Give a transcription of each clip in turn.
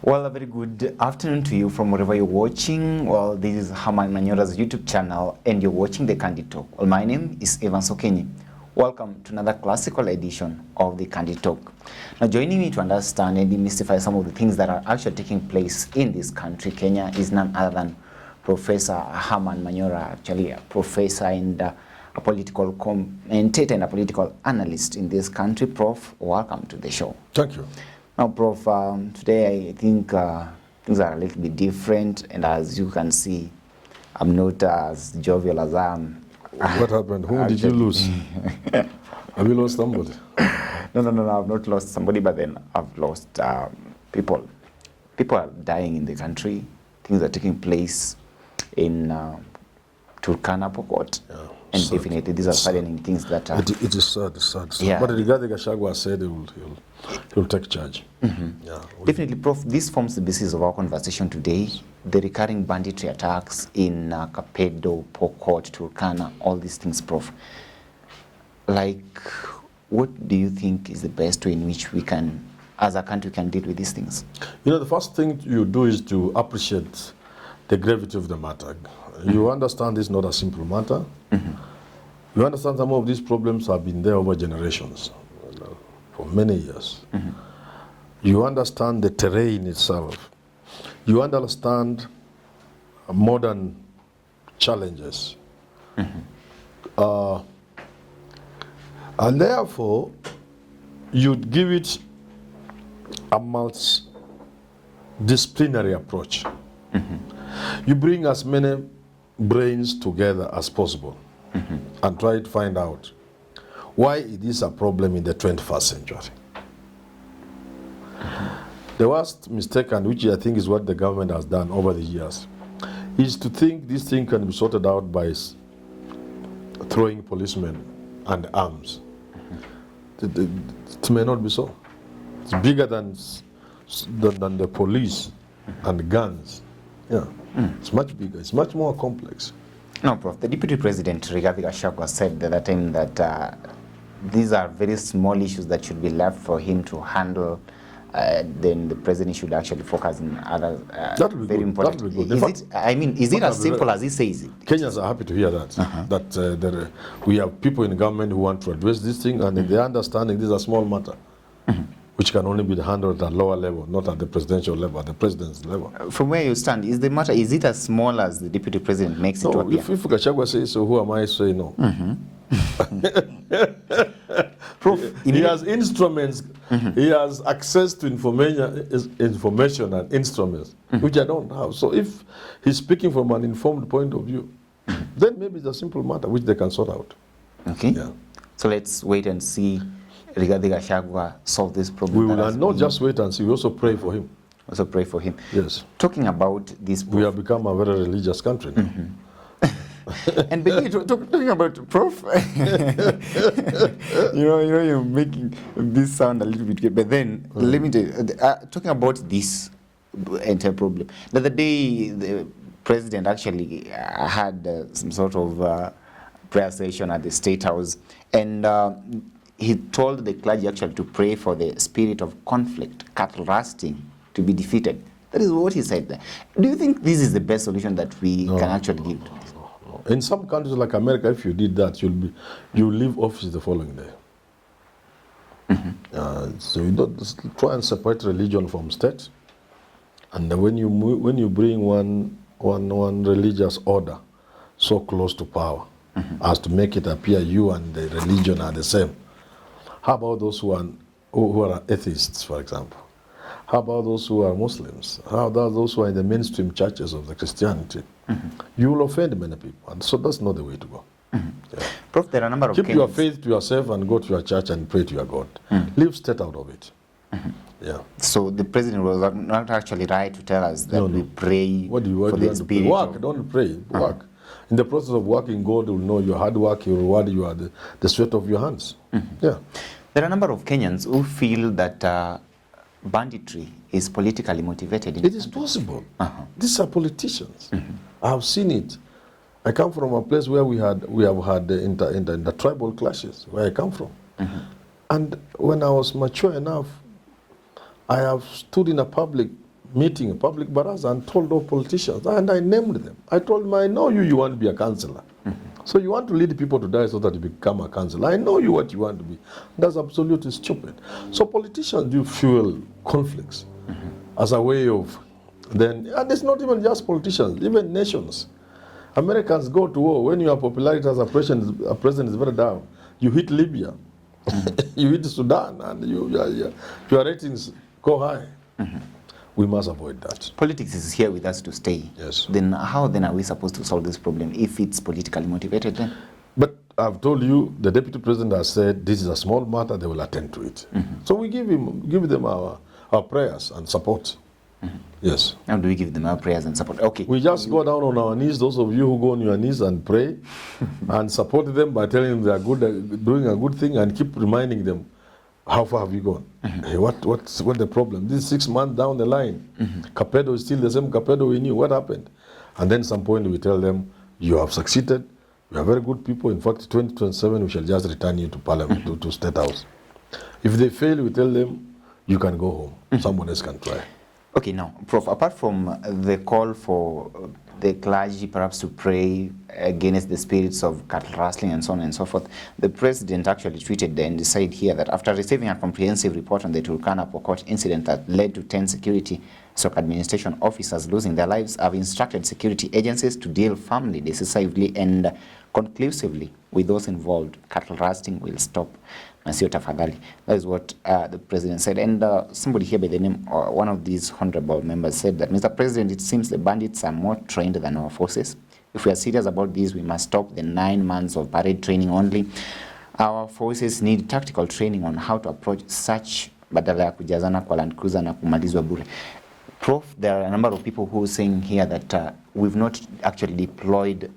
Well, a very good afternoon to you from wherever you're watching. Well, this is Herman Manyora's YouTube channel, and you're watching the Candid Talk. Well, my name is Evan Sokenyi. Welcome to another classical edition of the Candid Talk. Now, joining me to understand and demystify some of the things that are actually taking place in this country, Kenya, is none other than Professor Herman Manyora, actually a professor and a political commentator and a political analyst in this country. Prof, welcome to the show. Thank you. Now, Prof, today I think things are a little bit different, and as you can see, I'm not as jovial as I am. What happened? Who did you lose? Have you lost somebody? No, I've not lost somebody, but then I've lost people. People are dying in the country. Things are taking place in Turkana, Pokot. Yeah, and sad. Definitely these are saddening things that are... It is sad, sad. Yeah. But regarding Gachagua said he'll take charge. Mm-hmm. Yeah, definitely, Prof, this forms the basis of our conversation today. The recurring banditry attacks in Kapedo, Pokot, Turkana, all these things, Prof. Like, what do you think is the best way in which we can, as a country, can deal with these things? You know, the first thing you do is to appreciate the gravity of the matter. Mm-hmm. You understand it's not a simple matter. Mm-hmm. You understand some of these problems have been there over generations, for many years. Mm-hmm. You understand the terrain itself. You understand modern challenges. Mm-hmm. And therefore, you'd give it a multidisciplinary approach. Mm-hmm. You bring as many brains together as possible. Mm-hmm. And try to find out why it is a problem in the 21st century. Mm-hmm. The worst mistake, and which I think is what the government has done over the years, is to think this thing can be sorted out by throwing policemen and arms. Mm-hmm. It may not be so. It's bigger than the police and guns. Yeah, It's much bigger. It's much more complex. No, Prof. The Deputy President, Rigathi Gachagua, said at that time that these are very small issues that should be left for him to handle. Then the President should actually focus on other very important. That will be good. Is it as simple as he says it? Kenyans are happy to hear that. Uh-huh. That we have people in government who want to address this thing, and they understanding this is a small matter. Mm-hmm. Which can only be handled at a lower level, not at the presidential level, at the president's level. From where you stand, is it as small as the Deputy President makes it to appear? If Gachagua says so, who am I to say no? Mm-hmm. Proof, he has instruments, he has access to information and instruments, which I don't have. So if he's speaking from an informed point of view, then maybe it's a simple matter which they can sort out. Okay. Yeah. So let's wait and see Rigathi Gachagua solve this problem. We will not just wait and see, we also pray for him. Also pray for him. Yes. Talking about this, Prof, we have become a very religious country now. Mm-hmm. And talking about Prof, you're making this sound a little bit weird, but then let me tell you, talking about this entire problem. The other day, the President actually had some sort of prayer session at the State House, and he told the clergy actually to pray for the spirit of conflict, cattle rusting, to be defeated. That is what he said. Do you think this is the best solution that we can actually give to this? No. In some countries like America, if you did that, you leave office the following day. Mm-hmm. So you don't try and separate religion from state. And when you bring one religious order so close to power, as to make it appear you and the religion are the same. How about those who are atheists, for example? How about those who are Muslims? How about those who are in the mainstream churches of the Christianity? Mm-hmm. You will offend many people, and so that's not the way to go. Mm-hmm. Yeah. Prof, there are a number of Keep your faith to yourself and go to your church and pray to your God. Mm-hmm. Leave state out of it. Mm-hmm. Yeah. So the President was not actually right to tell us that we pray for the spirit. Work, don't pray. Work. In the process of working, God will know your hard work, He will reward you at the sweat of your hands. Mm-hmm. Yeah. There are a number of Kenyans who feel that banditry is politically motivated. It is possible. These are politicians. Mm-hmm. I have seen it. I come from a place where we have had the tribal clashes, where I come from. Mm-hmm. And when I was mature enough, I have stood in a public meeting, a public baraza, and told all politicians, and I named them. I told them, I know you want to be a councillor. So you want to lead people to die so that you become a councillor. I know you what you want to be. That's absolutely stupid. So politicians do fuel conflicts as a way of then, and it's not even just politicians, even nations. Americans go to war when your popularity as a president is very down. You hit Libya, you hit Sudan, and your ratings go high. We must avoid that. Politics is here with us to stay. Yes. Then how then are we supposed to solve this problem if it's politically motivated then? But I've told you, the deputy president has said this is a small matter, they will attend to it. So we give them our prayers and support. Yes. How do we give them our prayers and support? Okay. We just go down on our knees, those of you who go on your knees and pray and support them by telling them they are good, doing a good thing, and keep reminding them, how far have you gone? Hey, what's the problem? This is 6 months down the line. Capedo is still the same Capedo we knew. What happened? And then some point we tell them, you have succeeded. You are very good people. In fact, 2027 we shall just return you to Parliament, to State House. If they fail, we tell them, you can go home. Someone else can try. Okay, now, Prof, apart from the call for the clergy perhaps to pray against the spirits of cattle rustling and so on and so forth, the president actually tweeted and said here that after receiving a comprehensive report on the Turkana Pokot incident that led to 10 security administration officers losing their lives, I've instructed security agencies to deal firmly, decisively, and conclusively with those involved. Cattle rustling will stop. Nasio tafadhali. That is what the president said. And somebody here by the name, one of these honorable members said that, Mr. President, it seems the bandits are more trained than our forces. If we are serious about this, we must stop the 9 months of parade training only. Our forces need tactical training on how to approach such badala ya kujazana kwa Land Cruiser na kumalizwa bure. Prof, there are a number of people who are saying here that we've not actually deployed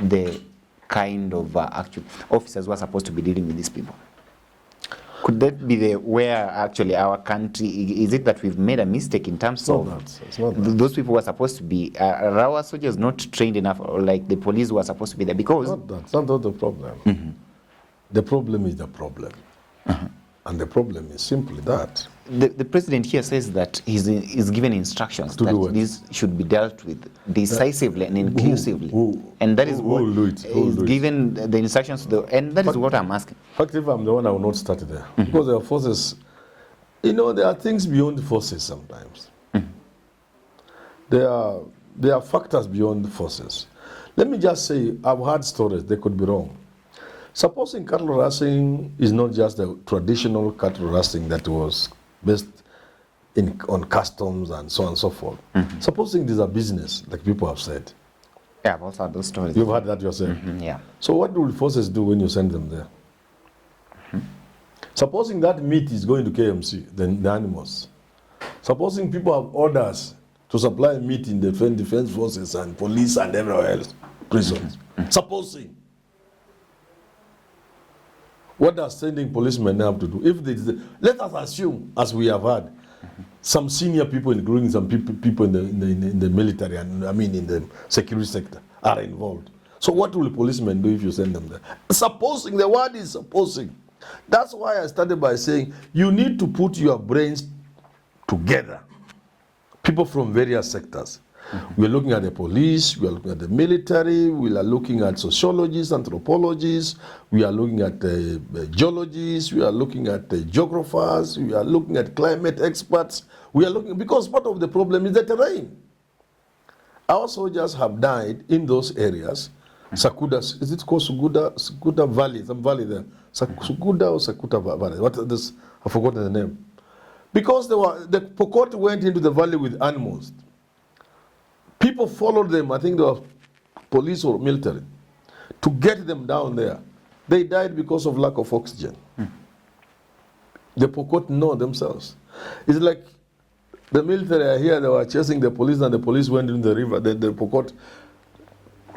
the kind of actual officers who are supposed to be dealing with these people. Could that be the where actually our country, is it that we've made a mistake in terms of It's not that. those people who are supposed to be, are our soldiers not trained enough, or like the police who are supposed to be there? Because It's not the problem. The problem is the problem. And the problem is simply that. the president here says that he's given instructions To that do what? this should be dealt with decisively and inclusively. And that is who what will do it? Who will is do it? given the instructions to the, and that is what I'm asking. In fact, if I'm the one, I will not start there. Because there are forces, there are things beyond forces sometimes. There are factors beyond forces. Let me just say, I've heard stories, they could be wrong. Supposing cattle rustling is not just the traditional cattle rustling that was based on customs and so on and so forth. Supposing this is a business, like people have said. Yeah, I've also heard those stories. You've heard that yourself. Yeah. So what will forces do when you send them there? Supposing that meat is going to KMC, the animals. Supposing people have orders to supply meat in the defense forces and police and everywhere else, prisons. Supposing. What does sending policemen have to do? If let us assume, as we have had, some senior people, including some people in the military and in the security sector, are involved. So what will policemen do if you send them there? Supposing, the word is supposing. That's why I started by saying you need to put your brains together. People from various sectors. We're looking at the police, we are looking at the military, we are looking at sociologists, anthropologists, we are looking at geologists, we are looking at geographers, we are looking at climate experts. We are looking, because part of the problem is the terrain. Our soldiers have died in those areas. Sakuda, is it called Sakuda Valley? Some valley there. Sakuda or Sakuta Valley? What is this? I've forgotten the name. Because the Pokot went into the valley with animals. People followed them, I think they were police or military, to get them down there. They died because of lack of oxygen. The Pokot know themselves. It's like the military are here, they were chasing the police, and the police went in the river. The Pokot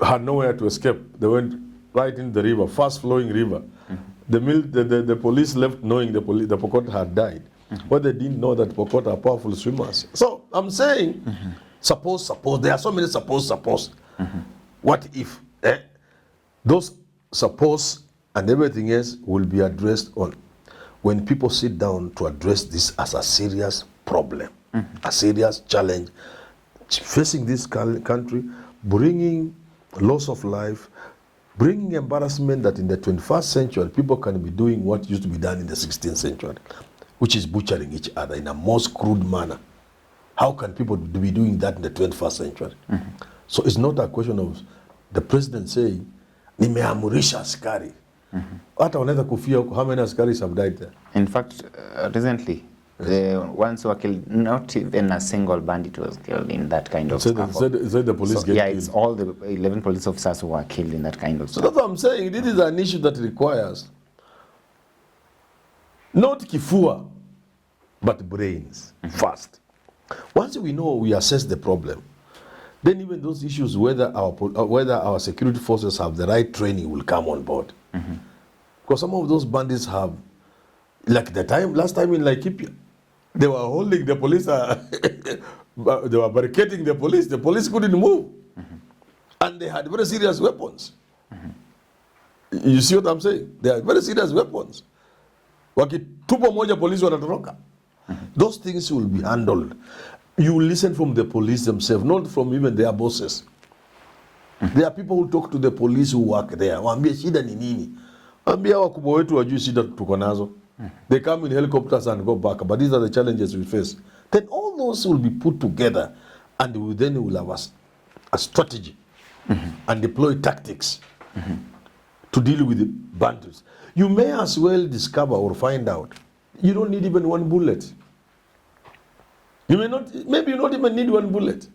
had nowhere to escape. They went right in the river, fast-flowing river. The police left knowing the Pokot had died. But they didn't know that Pokot are powerful swimmers. So I'm saying, suppose, there are so many suppose. What if? Those suppose and everything else will be addressed on when people sit down to address this as a serious problem. a serious challenge facing this country, bringing loss of life, bringing embarrassment that in the 21st century people can be doing what used to be done in the 16th century, which is butchering each other in a most crude manner. How can people be doing that in the 21st century? So it's not a question of the president saying, nimeamurisha askari. Hata wanaweza kufia huko. How many askaris have died there? In fact, recently, the ones who were killed, not even a single bandit was killed in that kind of stuff. Said the police get yeah, killed. it's all the 11 police officers who were killed in that kind of So stuff. that's what I'm saying. This is an issue that requires not kifua, but brains first. Once we know, we assess the problem, then even those issues, whether our security forces have the right training, will come on board. Because some of those bandits have, like last time in Laikipia, they were holding the police, they were barricading the police couldn't move. And they had very serious weapons. You see what I'm saying? They had very serious weapons. Wakitupa moja polisi wanatoroka. Those things will be handled. You will listen from the police themselves, not from even their bosses. There are people who talk to the police who work there. Waambie shida ni nini? Waambie wakubwa wetu wajui shida tuko nazo. They come in helicopters and go back. But these are the challenges we face. Then all those will be put together, and then we will have a strategy and deploy tactics to deal with the bandits. You may as well discover or find out you don't need even one bullet. Maybe you don't even need one bullet.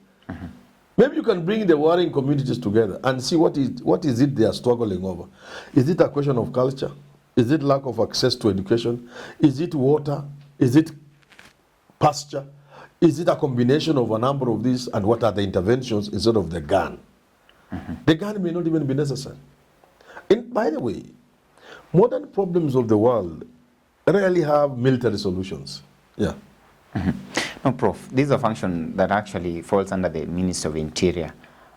Maybe you can bring the warring communities together and see what is it they are struggling over. Is it a question of culture? Is it lack of access to education? Is it water? Is it pasture? Is it a combination of a number of these, and what are the interventions instead of the gun? The gun may not even be necessary. And by the way, modern problems of the world rarely have military solutions. Yeah. No, Prof, this is a function that actually falls under the Ministry of Interior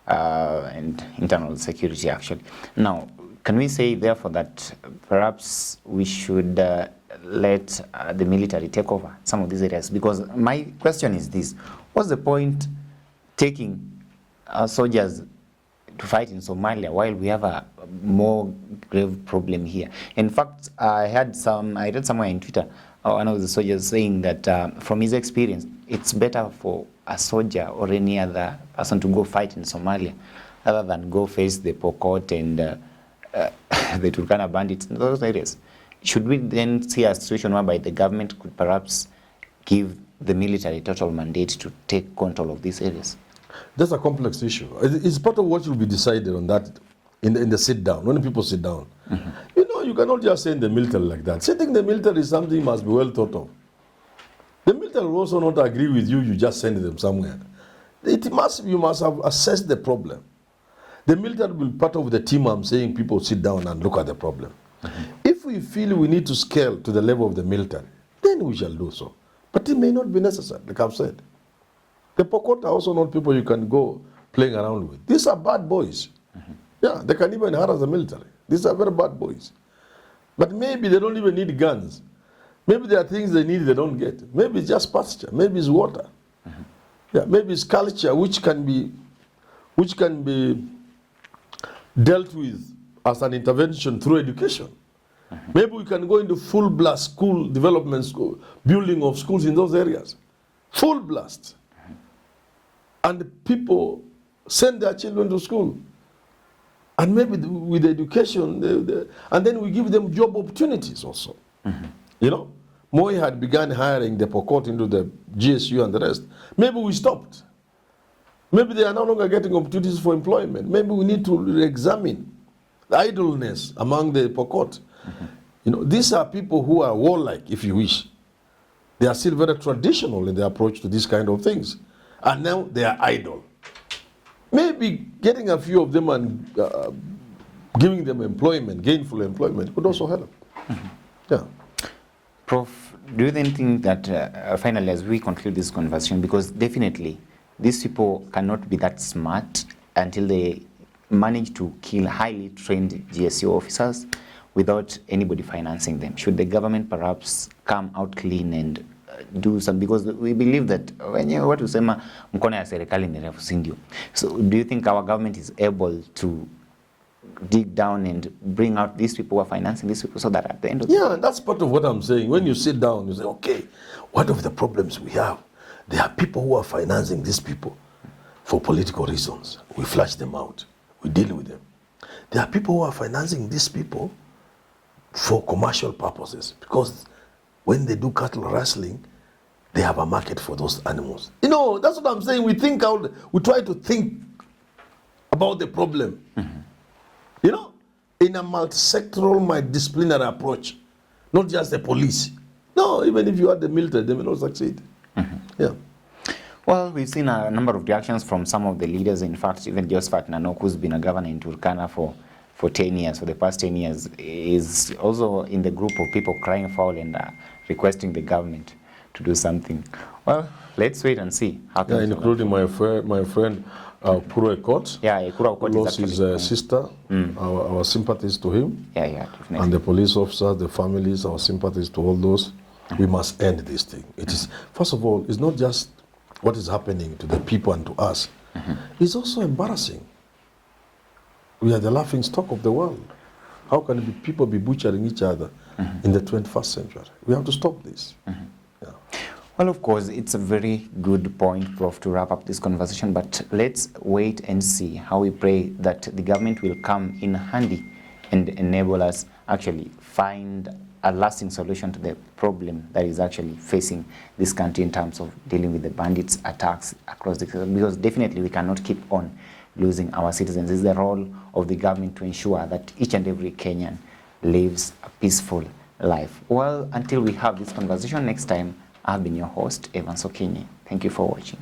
and Internal Security, actually. Now, can we say, therefore, that perhaps we should let the military take over some of these areas? Because my question is this: what's the point taking soldiers to fight in Somalia while we have a more grave problem here? In fact, I read somewhere in Twitter, one of the soldiers saying that from his experience, it's better for a soldier or any other person to go fight in Somalia rather than go face the Pokot and the Turkana bandits in those areas. Should we then see a situation whereby the government could perhaps give the military total mandate to take control of these areas? That's a complex issue. It's part of what will be decided on that in the sit down, when people sit down. You know, you cannot just send the military like that. Sending the military is something must be well thought of. The military will also not agree with you, you just send them somewhere. You must have assessed the problem. The military will be part of the team. I'm saying people sit down and look at the problem. If we feel we need to scale to the level of the military, then we shall do so. But it may not be necessary, like I've said. The Pokot are also not people you can go playing around with. These are bad boys. Yeah, they can even harass the military. These are very bad boys. But maybe they don't even need guns. Maybe there are things they need they don't get. Maybe it's just pasture. Maybe it's water. Yeah, maybe it's culture which can be dealt with as an intervention through education. Maybe we can go into full blast school development, building of schools in those areas. Full blast. And people send their children to school. And maybe with education, and then we give them job opportunities also. You know, Moi had begun hiring the Pokot into the GSU and the rest. Maybe we stopped. Maybe they are no longer getting opportunities for employment. Maybe we need to examine the idleness among the Pokot. You know, these are people who are warlike, if you wish. They are still very traditional in their approach to these kind of things. And now they are idle. Maybe getting a few of them and giving them employment, gainful employment, could also help. Yeah. Prof, do you then think that finally, as we conclude this conversation, because definitely these people cannot be that smart until they manage to kill highly trained GSU officers without anybody financing them. Should the government perhaps come out clean and do some, because we believe that wenyewe watu husema mkono ya serikali ni refu, si ndio? So do you think our government is able to dig down and bring out these people who are financing these people, so that at the end of the Yeah, that's part of what I'm saying. When you sit down, you say, okay, what of the problems we have? There are people who are financing these people for political reasons. We flush them out. We deal with them. There are people who are financing these people for commercial purposes, because when they do cattle rustling, they have a market for those animals. You know, that's what I'm saying. We try to think about the problem. You know, in a multi-sectoral, multidisciplinary approach, not just the police. No, even if you had the military, they may not succeed. Yeah. Well, we've seen a number of reactions from some of the leaders. In fact, even Josephat Nanok, who's been a governor in Turkana for 10 years, for the past 10 years, is also in the group of people crying foul and requesting the government to do something. Well, let's wait and see. Yeah, including my friend Kuro Ekot. Yeah, Kuro Ekot lost his sister. Our sympathies to him. Yeah, definitely. And the police officers, the families, our sympathies to all those. We must end this thing. It is, first of all, it's not just what is happening to the people and to us. It's also embarrassing. We are the laughing stock of the world. How can people be butchering each other in the 21st century? We have to stop this. Yeah. Well, of course, it's a very good point, Prof, to wrap up this conversation, but let's wait and see how we pray that the government will come in handy and enable us actually find a lasting solution to the problem that is actually facing this country in terms of dealing with the bandits' attacks across the country, because definitely we cannot keep on losing our citizens. It's the role of the government to ensure that each and every Kenyan lives a peaceful life. Well, until we have this conversation next time, I've been your host, Evan Sokenyi. Thank you for watching.